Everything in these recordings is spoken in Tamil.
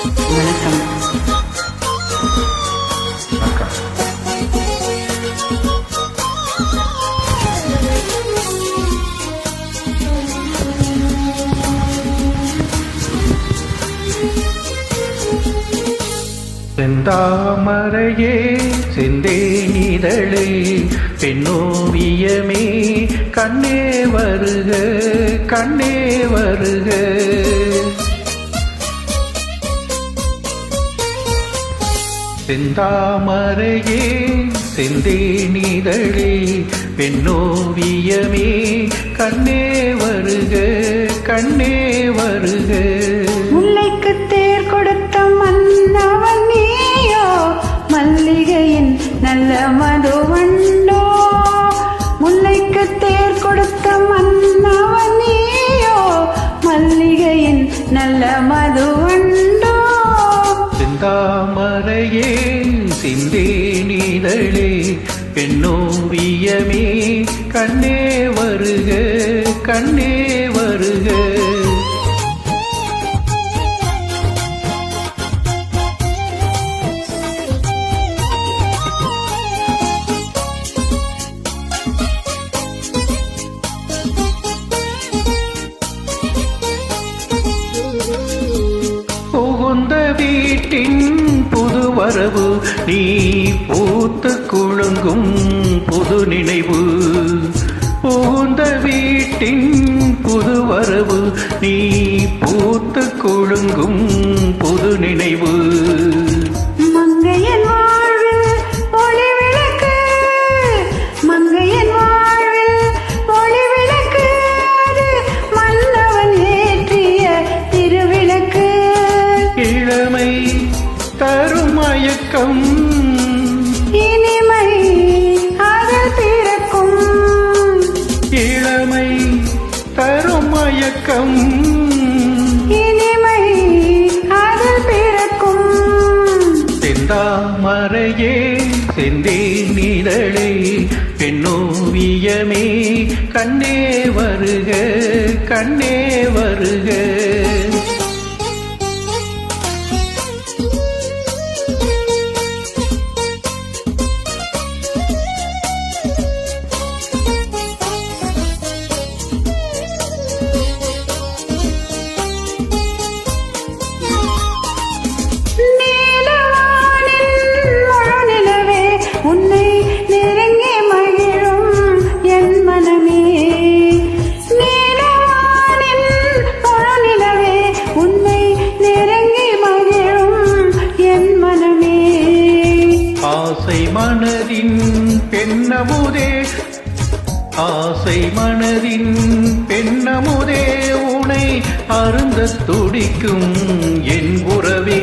வணக்கம். செந்தாமரையே செந்தேனிதழே பெண்ணோவியமே கண்ணே வருக கண்ணே வருக. செந்தாமரையே செந்தேனிதழே பெண்ணோவியமே கண்ணே வருக கண்ணே வருக. முல்லைக்கு தேர் கொடுத்த மன்னவன் நீயோ, மல்லிகையின் நல்ல மதுவண்டோ. முல்லைக்கு தேர் கொடுத்த மன்னவன் நீயோ, மல்லிகையின் நல்ல மதுவண்டோ. செந்தாமரையே சிந்தேனிதழே பெண்ணோவியமே கண்ணே வருக கண்ணே வருக. புகுந்த வீட்டின் புது வரவு நீ பூத்து குலுங்கும் புது நினைவு. புகுந்த வீட்டின் புது வரவு நீ பூத்து குலுங்கும் புது நினைவு. மங்கையன் வாழ்வில் ஒளி விளக்கு, மங்கையன் வாழ்வில் ஒளி விளக்கு, அது மன்னவன் ஏற்றிய திருவிளக்கு. இளமை தரும் மயக்கம் இனிமை அதில் பிறக்கும், இளமை தரும் மயக்கம் இனிமை அதில் பிறக்கும். செந்தாமரையே செந்தேனிதழே பெண்ணோவியமே கண்ணே வருக கண்ணே வருக. உன்னை நெருங்கி மகிழும் என் மனமே, நீலவானின் முழுநிலவே, உன்னை நெருங்கி மகிழும் என் மனமே. ஆசை மனதின் பெண்ணமுதே ஆசை மனதின் பெண்ணமுதே உனை அருந்த துடிக்கும் என் உறவே.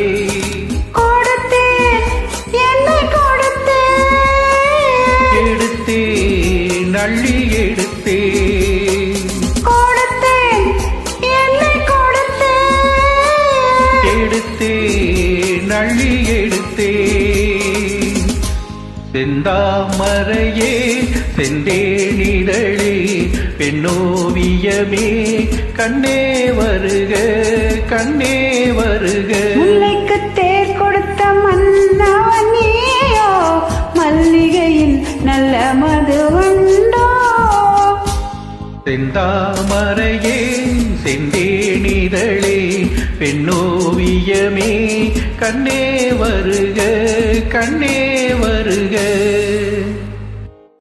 நள்ளி எடுத்தே கொடுத்தேன், என்னை கொடுத்தேன், எடுத்தே நள்ளி எடுத்தே. செந்தாமரையே செந்தேனிதழே பெண்ணோவியமே கண்ணே வருக கண்ணே வருக. முல்லைக்கு தேர் கொடுத்த மன்னவன் நீயோ, மல்லிகையின் நல்ல மதுவண்டோ. செந்தாமரையே செந்தேனிதழே பெண்ணோவியமே கண்ணே வருக கண்ணே வருக.